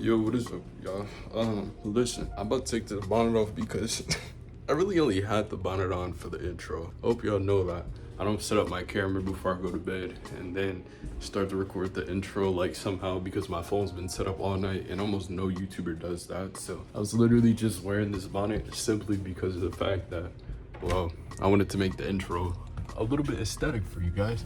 Yo, what is up, y'all? Listen, I'm about to take the bonnet off because I really only had the bonnet on for the intro. I hope y'all know that. I don't set up my camera before I go to bed and then start to record the intro like somehow because my phone's been set up all night and almost no YouTuber does that. So I was literally just wearing this bonnet simply because of the fact that, well, I wanted to make the intro a little bit aesthetic for you guys.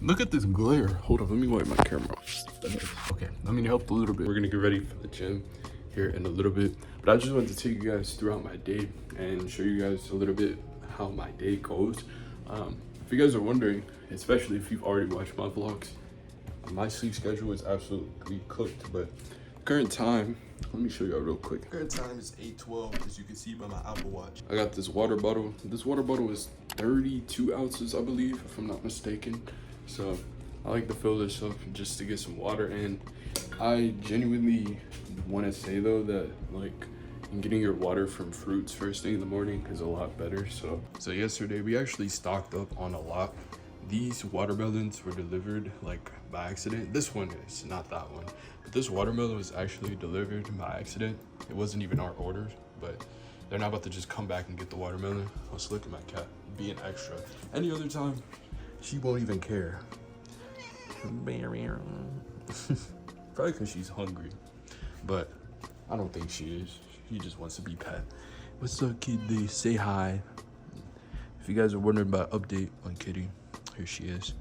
Look at this glare. Hold on, let me wipe my camera off. Okay, I mean, it helped a little bit. We're gonna get ready for the gym here in a little bit. But I just wanted to take you guys throughout my day and show you guys a little bit how my day goes. If you guys are wondering, especially if you've already watched my vlogs, my sleep schedule is absolutely cooked. But current time, let me show y'all real quick. Current time is 8:12, as you can see by my Apple Watch. I got this water bottle. This water bottle is 32 ounces, I believe, if I'm not mistaken. So I like to fill this up just to get some water. And I genuinely want to say though that like getting your water from fruits first thing in the morning is a lot better. So yesterday we actually stocked up on a lot. These watermelons were delivered like by accident. This one is not that one, but this watermelon was actually delivered by accident. It wasn't even our order, but they're not about to just come back and get the watermelon. Let's look at my cat being extra. Any other time she won't even care. Probably because she's hungry, but I don't think she is. She just wants to be pet. What's up, Kitty? Say hi. If you guys are wondering about update on Kitty, here she is.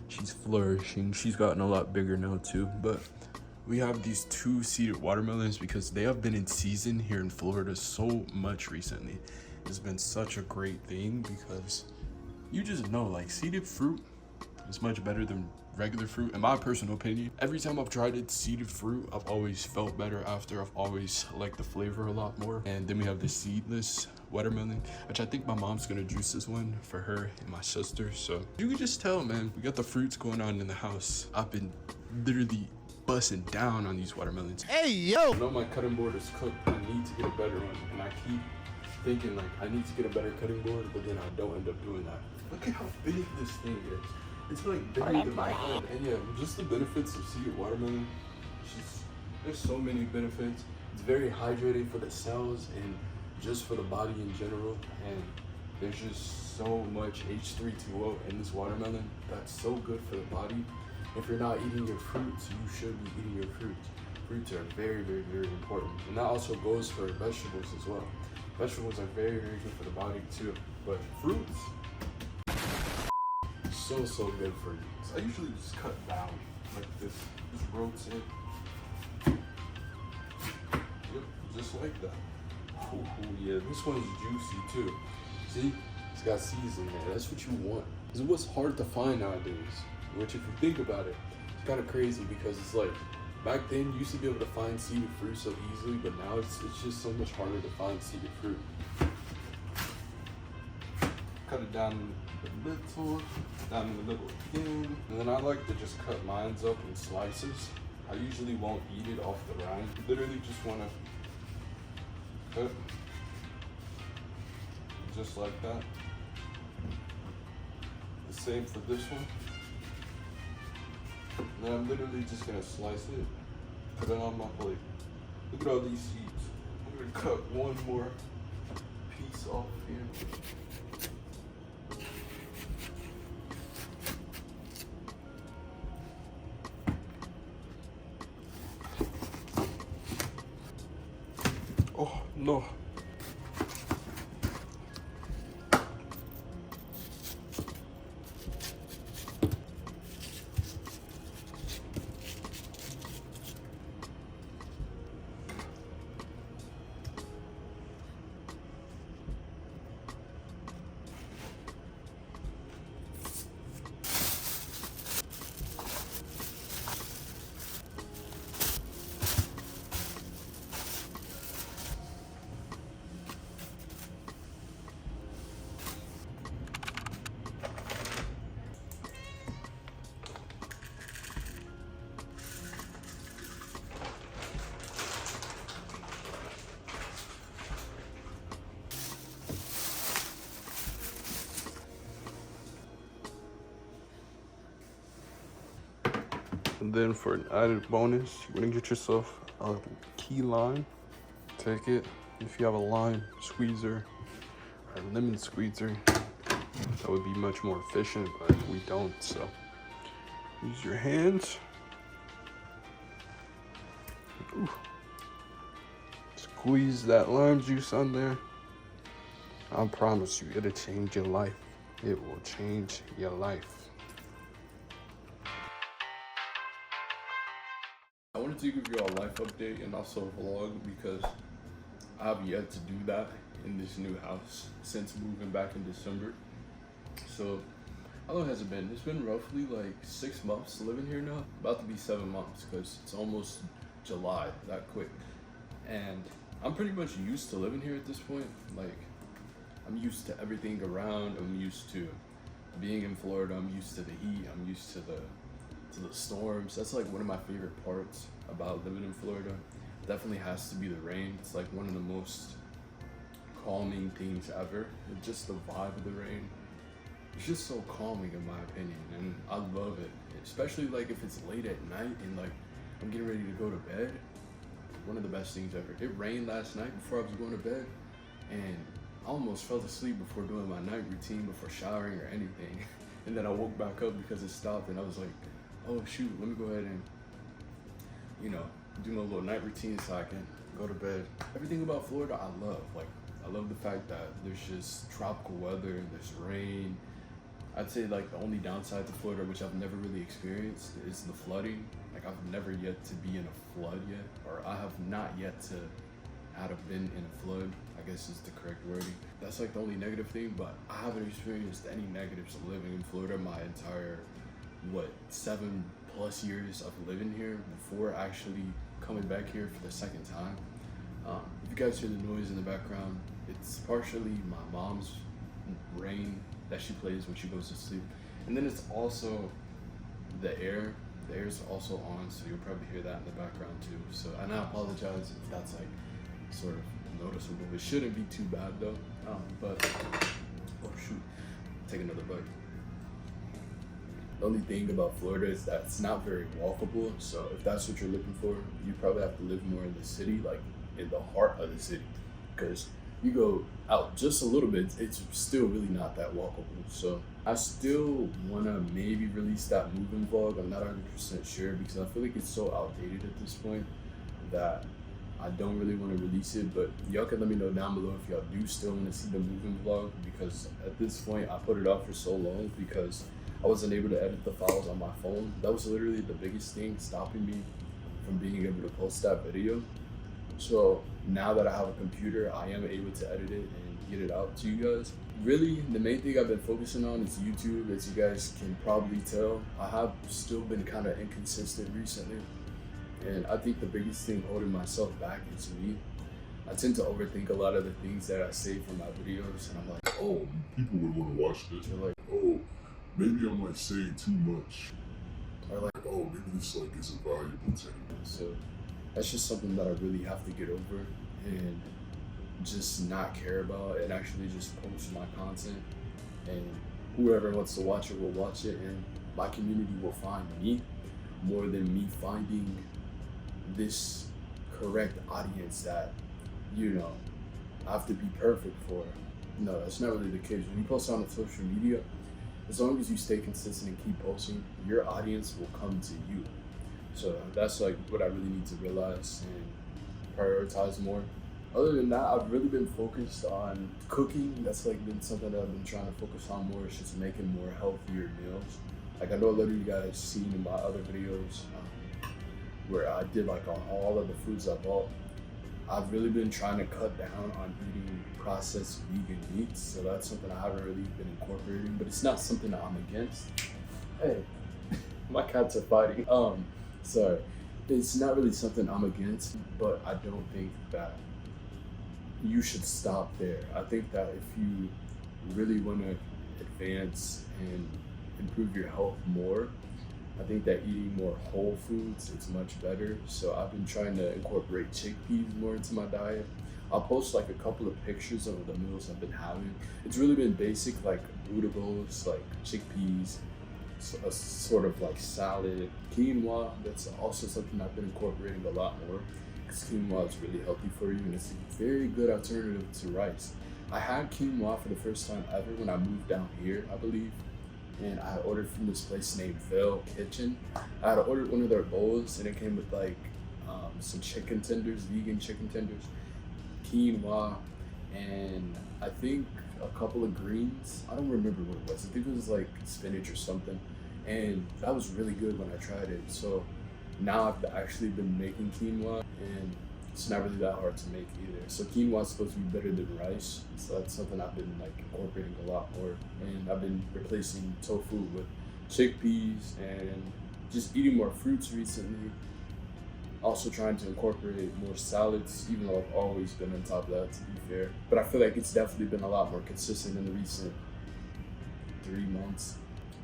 She's flourishing. She's gotten a lot bigger now too. But we have these two seeded watermelons because they have been in season here in Florida so much recently. It's been such a great thing because you just know, like, seeded fruit is much better than regular fruit, in my personal opinion. Every time I've tried it, seeded fruit, I've always felt better after. I've always liked the flavor a lot more. And then we have the seedless watermelon, which I think my mom's gonna juice this one for her and my sister. So you can just tell, man, we got the fruits going on in the house. I've been literally busting down on these watermelons. Hey, yo! I know my cutting board is cooked. I need to get a better one. And I keep thinking like I need to get a better cutting board, but then I don't end up doing that. Look at how big this thing is. It's like bigger than my head. And yeah, just the benefits of seeded watermelon. There's so many benefits. It's very hydrating for the cells and just for the body in general. And there's just so much H3.2O in this watermelon that's so good for the body. If you're not eating your fruits, you should be eating your fruits. Fruits are very, very, very important. And that also goes for vegetables as well. Vegetables are very, very good for the body too. But fruits, so good for you. So I usually just cut down like this. Just rotate. Yep, just like that. Ooh, yeah, this one's juicy too. See, it's got seeds in there. That's what you want. This is what's hard to find nowadays. Which, if you think about it, it's kind of crazy because it's like back then you used to be able to find seeded fruit so easily, but now it's just so much harder to find seeded fruit. Cut it down a little, down a little again. And then I like to just cut mine up in slices. I usually won't eat it off the rind. Literally just want to cut just like that. The same for this one. And then I'm literally just gonna slice it, put it on my plate. Look at all these seeds. I'm gonna cut one more piece off here. Oh, no. And then for an added bonus, you're gonna get yourself a key lime. Take it. If you have a lime squeezer or a lemon squeezer, that would be much more efficient, but we don't, so use your hands. Ooh. Squeeze that lime juice on there. I promise you, it'll change your life. It will change your life. I wanted to give you a life update and also a vlog because I have yet to do that in this new house since moving back in December. So how long has it been? It's been roughly like 6 months living here now. About to be 7 months because it's almost July, that quick. And I'm pretty much used to living here at this point. Like, I'm used to everything around. I'm used to being in Florida. I'm used to the heat. I'm used to the storms. That's like one of my favorite parts about living in Florida. Definitely has to be the rain. It's like one of the most calming things ever. It's just the vibe of the rain. It's just so calming in my opinion, and I love it. Especially like if it's late at night and like I'm getting ready to go to bed. One of the best things ever. It rained last night before I was going to bed, and I almost fell asleep before doing my night routine, before showering or anything. And then I woke back up because it stopped, and I was like, oh shoot, let me go ahead and, you know, do my little night routine so I can go to bed. Everything about Florida I love. Like, I love the fact that there's just tropical weather, there's rain. I'd say like the only downside to Florida, which I've never really experienced, is the flooding. Like, I've never yet to be in a flood yet, or I have not yet to have been in a flood, I guess is the correct wording. That's like the only negative thing, but I haven't experienced any negatives living in Florida my entire, 7+ years of living here before actually coming back here for the second time. If you guys hear the noise in the background, it's partially my mom's rain that she plays when she goes to sleep. And then it's also the air. The air's also on, so you'll probably hear that in the background too. So, and I apologize if that's like sort of noticeable. It shouldn't be too bad though. But, oh shoot, take another bite. The only thing about Florida is that it's not very walkable. So if that's what you're looking for, you probably have to live more in the city, like in the heart of the city. Because you go out just a little bit, it's still really not that walkable. So I still want to maybe release that moving vlog. I'm not 100% sure because I feel like it's so outdated at this point that I don't really want to release it. But y'all can let me know down below if y'all do still want to see the moving vlog, because at this point I put it off for so long because I wasn't able to edit the files on my phone. That was literally the biggest thing stopping me from being able to post that video. So now that I have a computer, I am able to edit it and get it out to you guys. Really, the main thing I've been focusing on is YouTube. As you guys can probably tell, I have still been kind of inconsistent recently. And I think the biggest thing holding myself back is me. I tend to overthink a lot of the things that I say for my videos, and I'm like, oh, people would want to watch this. They're like, oh, maybe I'm like saying too much. Or like, oh, maybe this like isn't valuable to anyone. So that's just something that I really have to get over and just not care about, and actually just post my content, and whoever wants to watch it will watch it, and my community will find me more than me finding this correct audience that, you know, I have to be perfect for. No, that's not really the case. When you post on social media, as long as you stay consistent and keep posting, your audience will come to you. So that's like what I really need to realize and prioritize more. Other than that, I've really been focused on cooking. That's like been something that I've been trying to focus on more. It's just making more healthier meals. Like, I know a lot of you guys seen in my other videos where I did like on all of the foods I bought. I've really been trying to cut down on eating processed vegan meats. So that's something I haven't really been incorporating, but it's not something that I'm against. Hey, my cats are fighting. Sorry. It's not really something I'm against, but I don't think that you should stop there. I think that if you really want to advance and improve your health more, I think that eating more whole foods is much better. So I've been trying to incorporate chickpeas more into my diet. I'll post like a couple of pictures of the meals I've been having. It's really been basic, like noodles, like chickpeas, a sort of like salad, quinoa. That's also something I've been incorporating a lot more. because quinoa is really healthy for you and it's a very good alternative to rice. I had quinoa for the first time ever when I moved down here, I believe, and I ordered from this place named Veil Kitchen. I had ordered one of their bowls and it came with like some chicken tenders, vegan chicken tenders, quinoa, and I think a couple of greens. I don't remember what it was. I think it was like spinach or something. And that was really good when I tried it. So now I've actually been making quinoa and it's not really that hard to make either. So quinoa is supposed to be better than rice. So that's something I've been like incorporating a lot more. And I've been replacing tofu with chickpeas and just eating more fruits recently. Also trying to incorporate more salads, even though I've always been on top of that, to be fair. But I feel like it's definitely been a lot more consistent in the recent 3 months.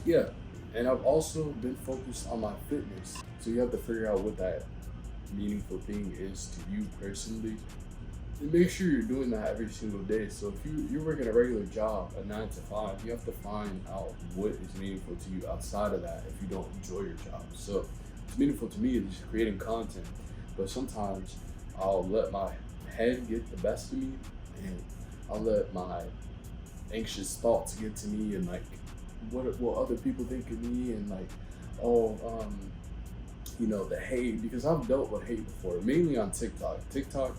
Yeah, and I've also been focused on my fitness. So you have to figure out what that meaningful thing is to you personally. And make sure you're doing that every single day. So if you're working a regular job, a 9 to 5, you have to find out what is meaningful to you outside of that if you don't enjoy your job. So what's meaningful to me is just creating content. But sometimes I'll let my head get the best of me and I'll let my anxious thoughts get to me and like what will other people think of me and like, you know, the hate, because I've dealt with hate before, mainly on TikTok. TikTok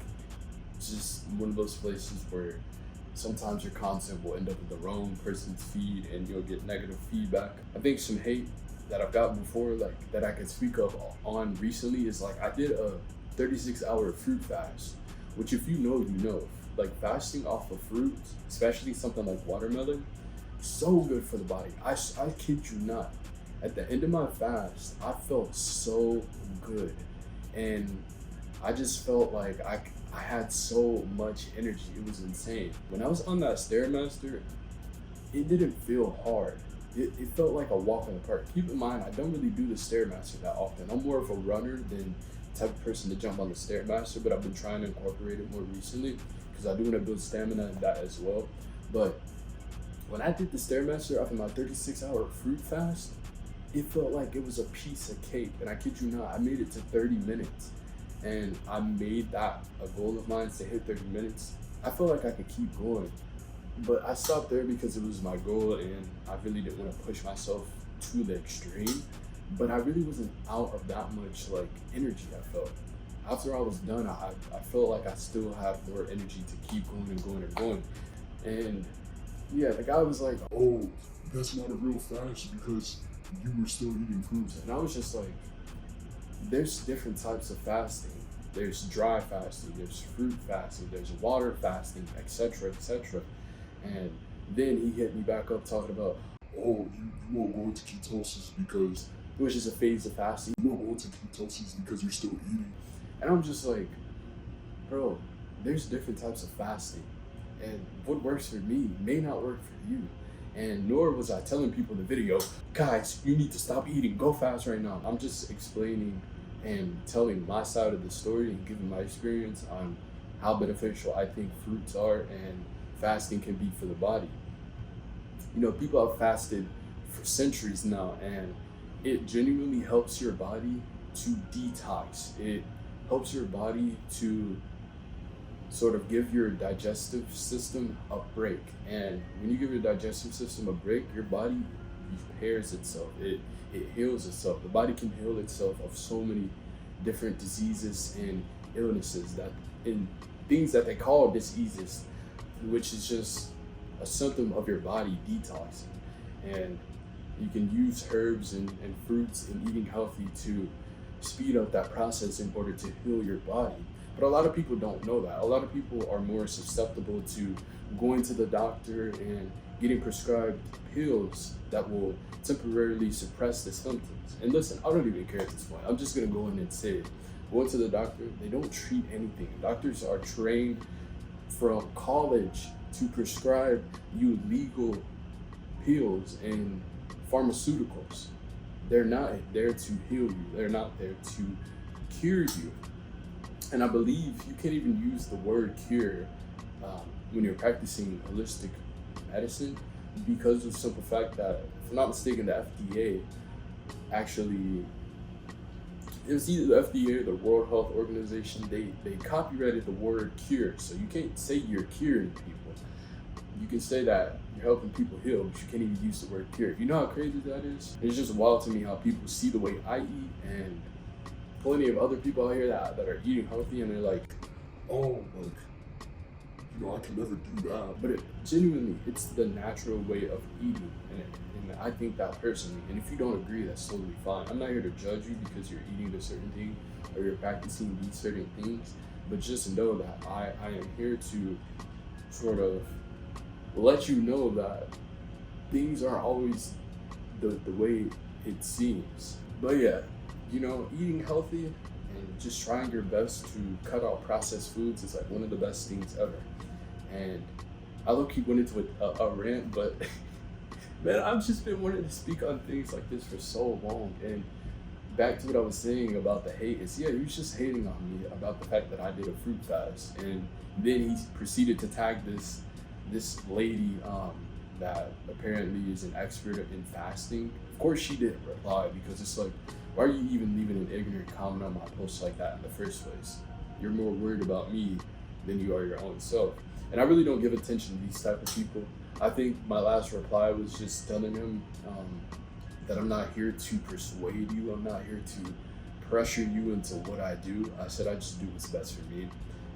is just one of those places where sometimes your content will end up in the wrong person's feed and you'll get negative feedback. I think some hate that I've gotten before, like that I can speak of on recently, is like I did a 36-hour fruit fast, which if you know, you know. Like fasting off of fruits, especially something like watermelon, so good for the body. I kid you not. At the end of my fast, I felt so good. And I just felt like I had so much energy. It was insane. When I was on that Stairmaster, it didn't feel hard. It felt like a walk in the park. Keep in mind, I don't really do the Stairmaster that often. I'm more of a runner than the type of person to jump on the Stairmaster, but I've been trying to incorporate it more recently because I do want to build stamina in that as well. But when I did the Stairmaster after my 36-hour fruit fast, it felt like it was a piece of cake. And I kid you not, I made it to 30 minutes. And I made that a goal of mine to hit 30 minutes. I felt like I could keep going. But I stopped there because it was my goal and I really didn't want to push myself to the extreme. But I really wasn't out of that much like energy, I felt. After I was done, I felt like I still had more energy to keep going and going and going. And yeah, the guy was like, Oh, that's not a real fast because you were still eating fruits. and I was just like, there's different types of fasting. There's dry fasting, there's fruit fasting, there's water fasting, etc., etc. And then he hit me back up talking about, Oh, you won't go into ketosis because which is a phase of fasting. you won't go into ketosis because you're still eating. And I'm just like, bro, there's different types of fasting. And what works for me may not work for you. And nor was I telling people in the video, guys, you need to stop eating, go fast right now. I'm just explaining and telling my side of the story and giving my experience on how beneficial I think fruits are and fasting can be for the body. You know, people have fasted for centuries now, and it genuinely helps your body to detox. It helps your body to sort of give your digestive system a break. And when you give your digestive system a break, your body repairs itself. It heals itself. The body can heal itself of so many different diseases and illnesses that in things that they call diseases, which is just a symptom of your body detoxing. And you can use herbs and fruits and eating healthy to speed up that process in order to heal your body. But a lot of people don't know that. A lot of people are more susceptible to going to the doctor and getting prescribed pills that will temporarily suppress the symptoms. And listen, I don't even care at this point. I'm just gonna go in and say it. Going to the doctor, they don't treat anything. Doctors are trained from college to prescribe you legal pills and pharmaceuticals. They're not there to heal you. They're not there to cure you. And I believe you can't even use the word cure when you're practicing holistic medicine because of the simple fact that, if I'm not mistaken, the FDA actually it was either the FDA or the World Health Organization. They copyrighted the word cure, so you can't say you're curing people. You can say that you're helping people heal, but you can't even use the word cure. You know how crazy that is? It's just wild to me how people see the way I eat and plenty of other people out here that are eating healthy, and they're like, oh, like, you know, I can never do that. but genuinely, it's the natural way of eating, and I think that personally. And if you don't agree, that's totally fine. I'm not here to judge you because you're eating a certain thing or you're practicing these certain things, but just know that I am here to sort of let you know that things aren't always the way it seems. But yeah, you know, eating healthy and just trying your best to cut out processed foods is like one of the best things ever. And I low-key went into a rant, but man, I've just been wanting to speak on things like this for so long. And back to what I was saying about the hate is, yeah, he was just hating on me about the fact that I did a fruit fast. And then he proceeded to tag this lady that apparently is an expert in fasting. Of course she didn't reply, because it's like, why are you even leaving an ignorant comment on my post like that in the first place? You're more worried about me than you are your own self. And I really don't give attention to these type of people. I think my last reply was just telling him that I'm not here to persuade you. I'm not here to pressure you into what I do. I said I just do what's best for me.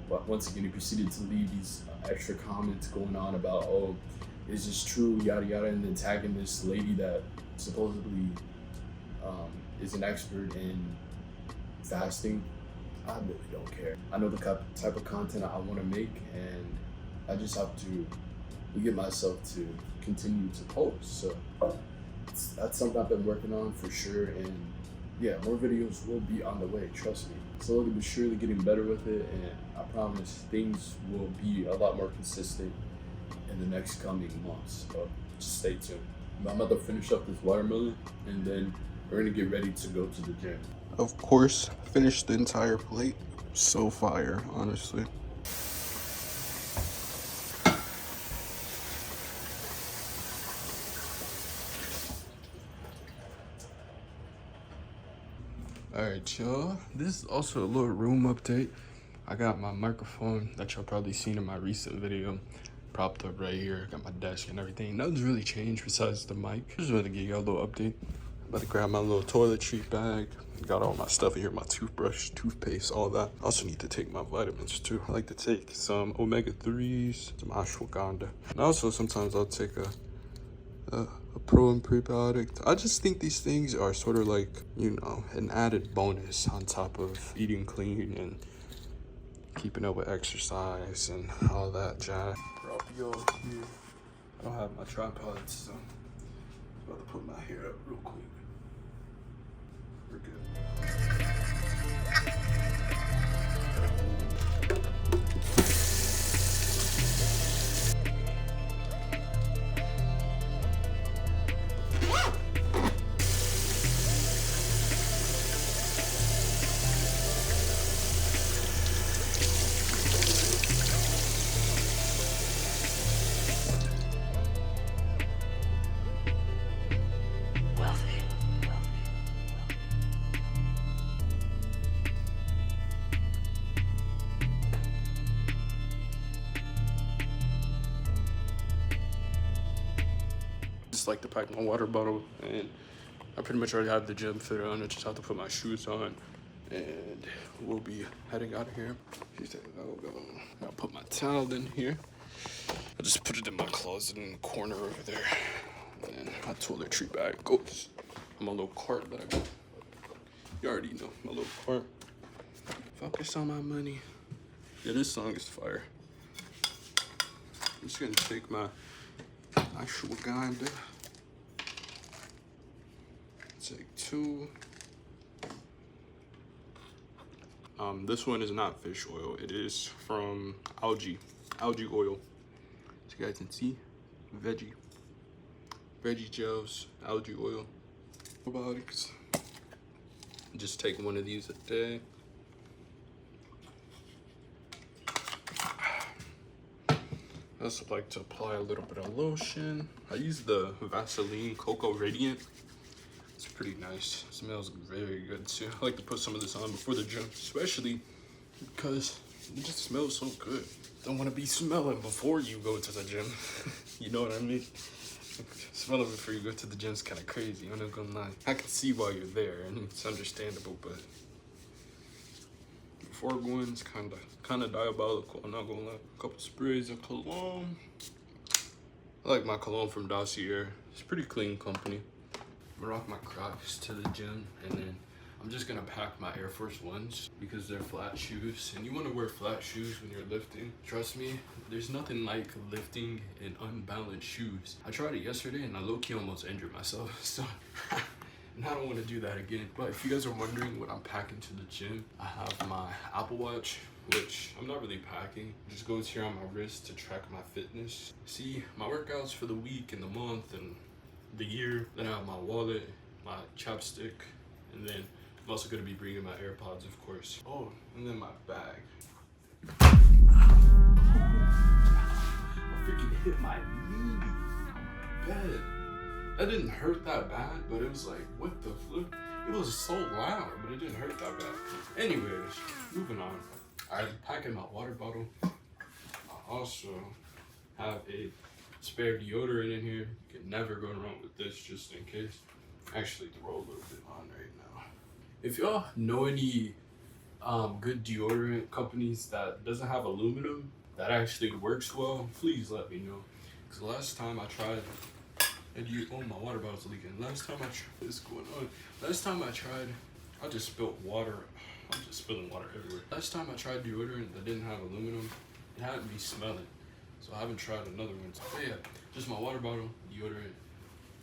But once again, he proceeded to leave these extra comments going on about, oh, is this true, yada yada, and then tagging this lady that supposedly is an expert in fasting. I really don't care. I know the type of content I want to make, and I just have to get myself to continue to post. So that's something I've been working on for sure, and yeah, more videos will be on the way, trust me. Slowly but surely getting better with it, and I promise things will be a lot more consistent in the next coming months, so just stay tuned. I'm about to finish up this watermelon, and then we're gonna get ready to go to the gym. Of course, finished the entire plate. So fire, honestly. Alright, y'all, this is also a little room update. I got my microphone that y'all probably seen in my recent video propped up right here. Got my desk and everything. Nothing's really changed besides the mic. Just wanted to give y'all a little update. About to grab my little toiletry bag. Got all my stuff in here, my toothbrush, toothpaste, all that. Also need to take my vitamins too. I like to take some omega-3s, some ashwagandha. And also sometimes I'll take a pro and prebiotic. I just think these things are sort of like, you know, an added bonus on top of eating clean and keeping up with exercise and all that jazz. Prop yo here. I don't have my tripod, so I'm about to put my hair up real quick. We're good. Like to pack my water bottle, and I pretty much already have the gym fit on. I just have to put my shoes on, and we'll be heading out of here. I'll put my towel in here. I just put it in my closet in the corner over there, and my toiletry bag goes in my little cart that I got. You already know my little cart. Focus on my money. Yeah, this song is fire. I'm just gonna take my ashwagandha. Take 2. This one is not fish oil. It is from algae oil. So you guys can see, veggie gels, algae oil, probiotics. Just take one of these a day. I also like to apply a little bit of lotion. I use the Vaseline Cocoa Radiant. It's pretty nice. It smells very good too. I like to put some of this on before the gym, especially because it just smells so good. Don't want to be smelling before you go to the gym. You know what I mean? Smelling before you go to the gym is kind of crazy. I'm not gonna lie. I can see why you're there, and it's understandable, but before going, it's kind of diabolical. I'm not gonna lie. A couple sprays of cologne. I like my cologne from Dossier. It's pretty clean company. I'm gonna rock my Crocs to the gym, and then I'm just gonna pack my Air Force Ones because they're flat shoes, and you want to wear flat shoes when you're lifting. Trust me, there's nothing like lifting in unbalanced shoes. I tried it yesterday and I low-key almost injured myself, so and I don't want to do that again. But if you guys are wondering what I'm packing to the gym, I have my Apple Watch, which I'm not really packing. It just goes here on my wrist to track my fitness. See my workouts for the week and the month and the year. Then I have my wallet, my chapstick, and then I'm also going to be bringing my AirPods, of course. Oh, and then my bag. I freaking hit my knee on my bed. That didn't hurt that bad, but it was like, what the flip? It was so loud, but it didn't hurt that bad. Anyways, moving on. I'm packing my water bottle. I also have a spare deodorant in here. You can never go wrong with this, just in case. Actually, throw a little bit on right now. If y'all know any good deodorant companies that doesn't have aluminum that actually works well, please let me know. Because last time I tried, oh, my water bottle's leaking. Last time I tried, what's going on? Last time I tried, I just spilled water. I'm just spilling water everywhere. Last time I tried deodorant that didn't have aluminum, it had me smelling. So I haven't tried another one. But yeah, just my water bottle, deodorant,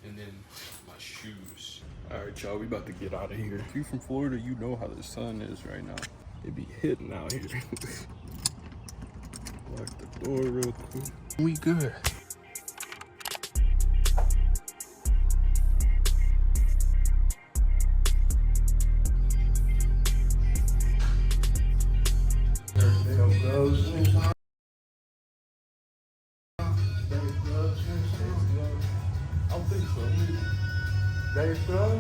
and then my shoes. All right, y'all, we about to get out of here. If you from Florida, you know how the sun is right now. It be hitting out here. Lock the door real quick. We good. Dave Grohl?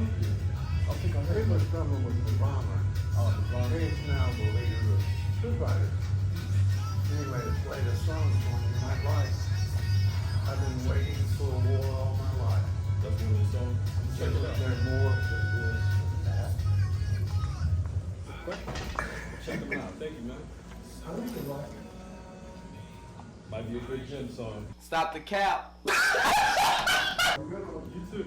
I think I heard much drummer with the bomber. Oh, the bomber. He's now the leader of Foo Fighters. Anyway, to play the song for me, my life. I've been waiting for a war all my life. That's one of the songs. Check it out. There's more to this than that. Check them out. Thank you, man. How do you like it? Might be a good gym song. Stop the cap. You too.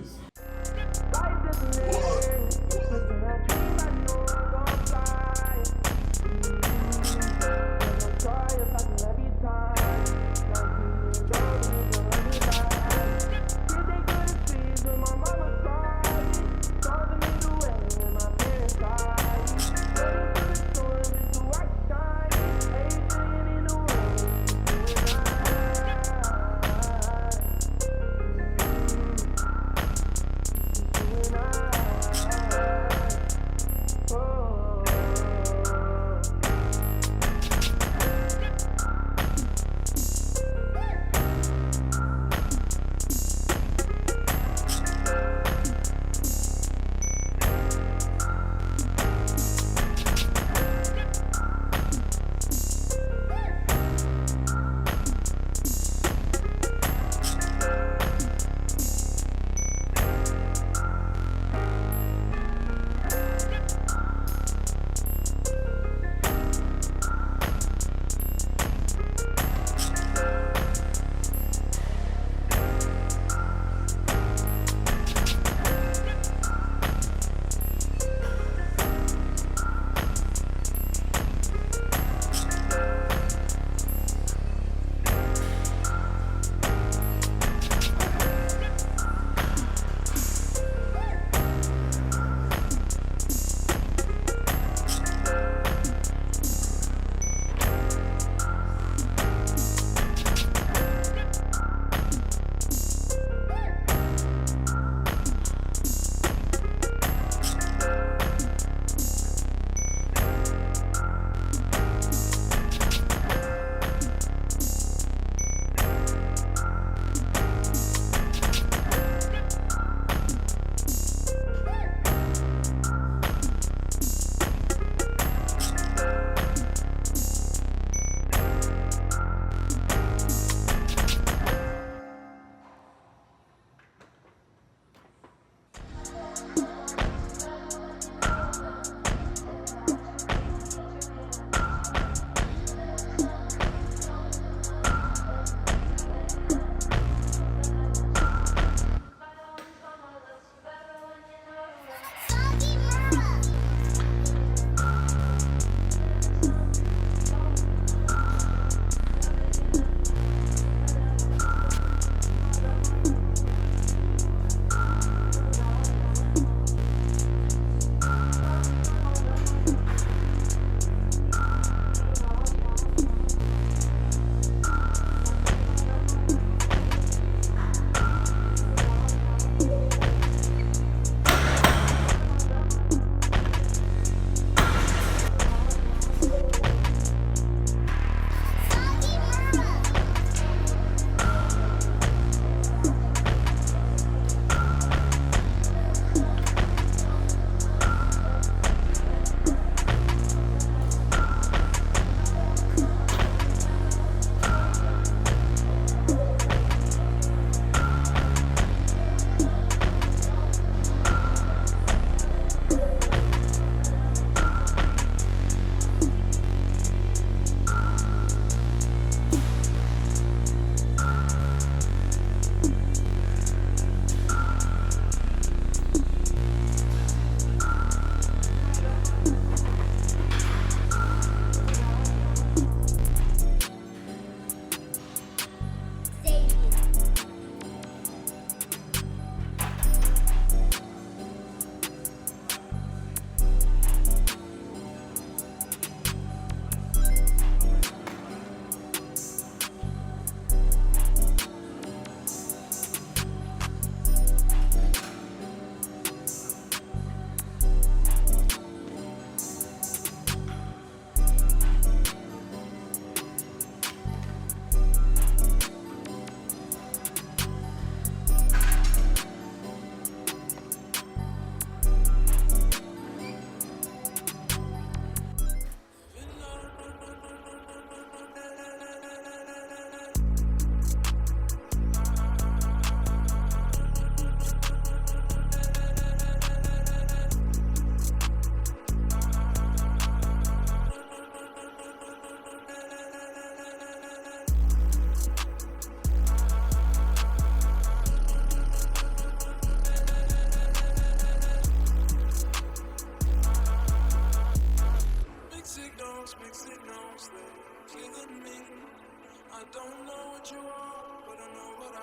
don't know what you want, but I know what I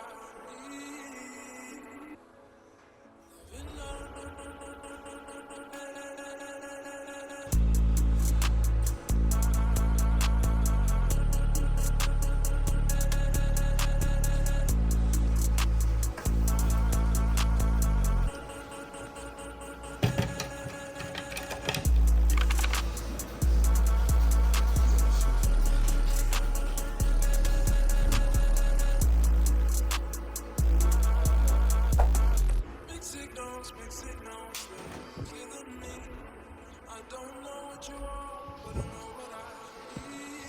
need. Mixed signals, killing me. I don't know what you are, but I know what I need.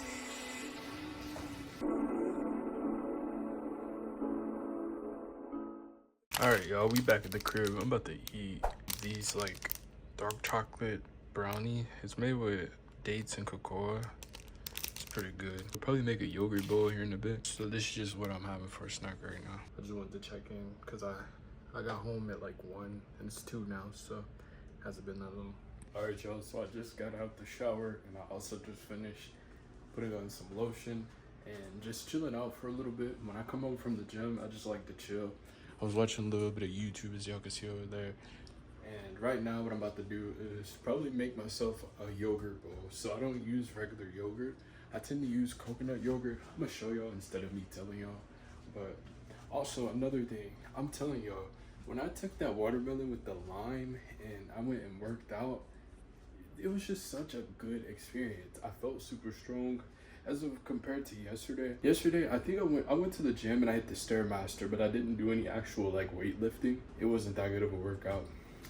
Alright, y'all, we back at the crib. I'm about to eat these like dark chocolate brownie. It's made with dates and cocoa. It's pretty good. We'll probably make a yogurt bowl here in a bit. So this is just what I'm having for a snack right now. I just wanted to check in because I got home at like 1 and it's 2 now, so it hasn't been that long. Alright, y'all, so I just got out the shower and I also just finished putting on some lotion and just chilling out for a little bit. When I come home from the gym, I just like to chill. I was watching a little bit of YouTube, as y'all can see over there. And right now what I'm about to do is probably make myself a yogurt bowl. So I don't use regular yogurt. I tend to use coconut yogurt. I'm gonna show y'all instead of me telling y'all. But also another thing, I'm telling y'all, when I took that watermelon with the lime and I went and worked out, it was just such a good experience. I felt super strong as of compared to yesterday. Yesterday, I think I went to the gym and I hit the Stairmaster, but I didn't do any actual like weightlifting. It wasn't that good of a workout.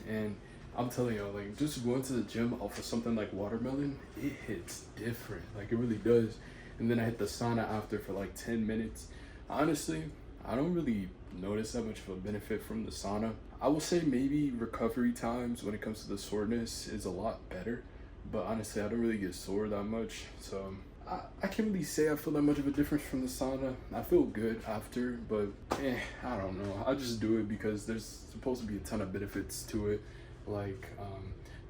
And I'm telling y'all, like just going to the gym off of something like watermelon, it hits different. Like it really does. And then I hit the sauna after for like 10 minutes. Honestly, I don't really notice that much of a benefit from the sauna. I will say maybe recovery times when it comes to the soreness is a lot better, but honestly I don't really get sore that much, so I can't really say I feel that much of a difference from the sauna. I feel good after, but I don't know, I just do it because there's supposed to be a ton of benefits to it. Like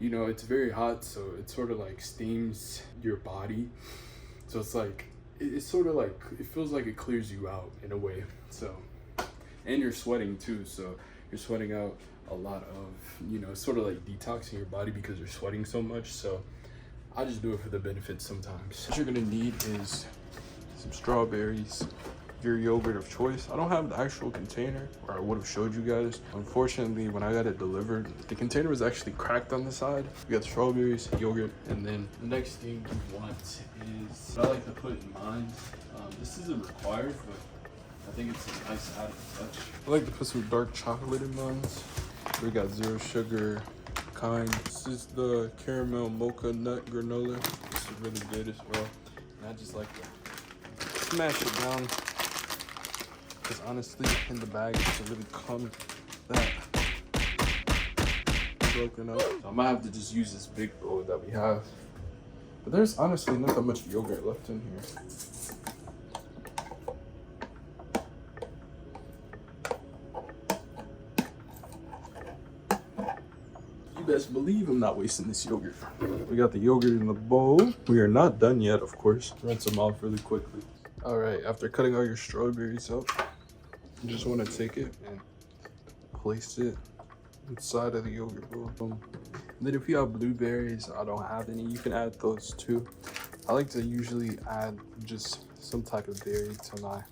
you know, it's very hot, so it sort of like steams your body, so it's like it's sort of like, it feels like it clears you out in a way. So, and you're sweating too, so you're sweating out a lot of, you know, sort of like detoxing your body because you're sweating so much. So I just do it for the benefits sometimes. What you're gonna need is some strawberries, your yogurt of choice. I don't have the actual container, or I would have showed you guys. Unfortunately, when I got it delivered, the container was actually cracked on the side. We got the strawberries, yogurt, and then the next thing you want is, what I like to put in mine, this isn't required, but I think it's a nice added touch. I like to put some dark chocolate in mine. We got 0 sugar kind. This is the caramel mocha nut granola. This is really good as well. And I just like to smash it down, because honestly, in the bag, it doesn't really come that broken up. So I might have to just use this big bowl that we have. But there's honestly not that much yogurt left in here. Best believe I'm not wasting this yogurt. We got the yogurt in the bowl. We are not done yet, of course. Rinse them off really quickly. All right, after cutting all your strawberries up, you just want to take it and place it inside of the yogurt bowl. Boom. And then if you have blueberries, I don't have any, you can add those too. I like to usually add just some type of berry to my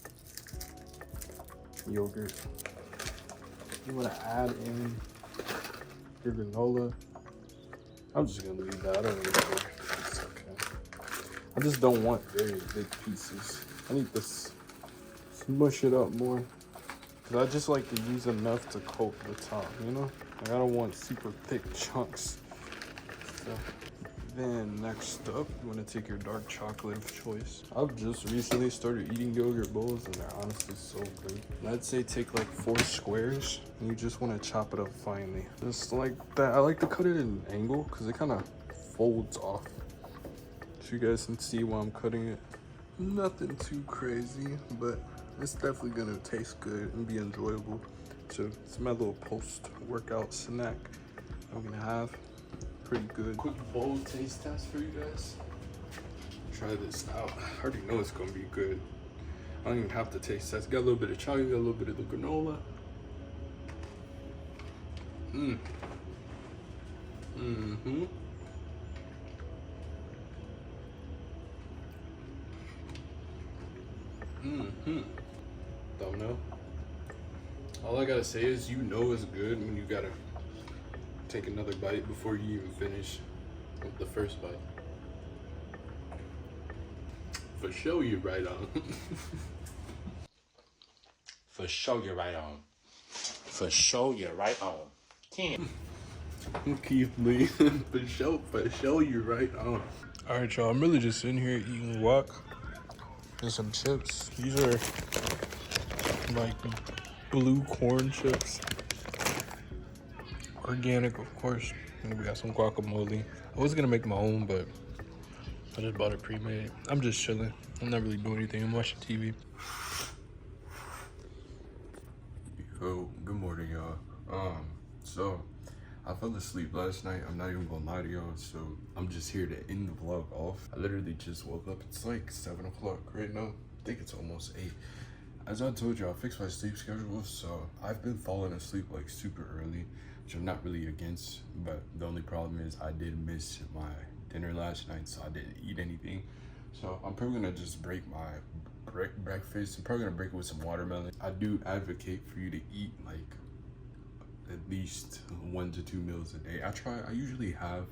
yogurt. You want to add in your granola. I'm just gonna leave that. I don't really care. It's okay. I just don't want very big pieces. I need to smush it up more, because I just like to use enough to coat the top, you know? Like, I don't want super thick chunks. So then next up, you want to take your dark chocolate of choice. I've just recently started eating yogurt bowls and they're honestly so good. And I'd say take like 4 squares and you just want to chop it up finely. Just like that. I like to cut it at an angle because it kind of folds off. So you guys can see while I'm cutting it. Nothing too crazy, but it's definitely gonna taste good and be enjoyable. So it's my little post-workout snack I'm gonna have. Pretty good. Quick bowl taste test for you guys. Try this out. I already know it's gonna be good. I don't even have to taste that. It's got a little bit of chocolate, got a little bit of the granola. Mm-hmm. Don't know. All I gotta say is, you know it's good when you gotta take another bite before you even finish with the first bite. For sure, you right on. For sure, you're right on. For sure, you're right on. Ken. Keith Lee. For sure, you're right on. All right, y'all. I'm really just sitting here eating guac and some chips. These are like blue corn chips. Organic, of course. And we got some guacamole. I was gonna make my own, but I just bought it pre-made. I'm just chilling. I'm not really doing anything. I'm watching TV. Yo, good morning, y'all. So I fell asleep last night. I'm not even gonna lie to y'all. So I'm just here to end the vlog off. I literally just woke up. It's like 7 o'clock right now. I think it's almost 8. As I told you, I fixed my sleep schedule. So I've been falling asleep like super early, which I'm not really against. But the only problem is I did miss my dinner last night, so I didn't eat anything. So I'm probably gonna just break my breakfast. I'm probably gonna break it with some watermelon. I do advocate for you to eat like at least 1 to 2 meals a day. I usually have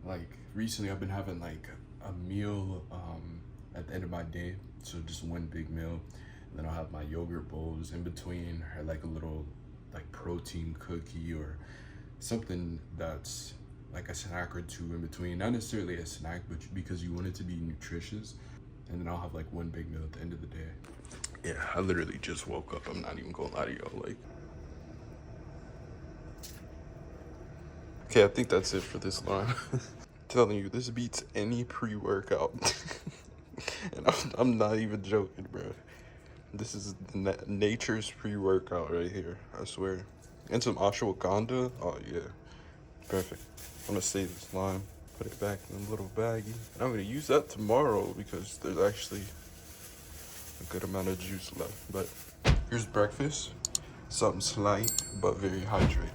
like recently I've been having like a meal at the end of my day, so just one big meal, and then I'll have my yogurt bowls in between, or like a little like protein cookie or something that's like a snack or two in between. Not necessarily a snack, but because you want it to be nutritious. And then I'll have like one big meal at the end of the day. Yeah, I literally just woke up. I'm not even gonna lie to y'all. Like, okay, I think that's it for this line. I'm telling you, this beats any pre-workout. And I'm not even joking, bro. This is nature's pre-workout right here, I swear. And some ashwagandha. Oh yeah, perfect. I'm gonna save this lime, put it back in a little baggie, and I'm gonna use that tomorrow because there's actually a good amount of juice left. But here's breakfast. Something slight but very hydrating.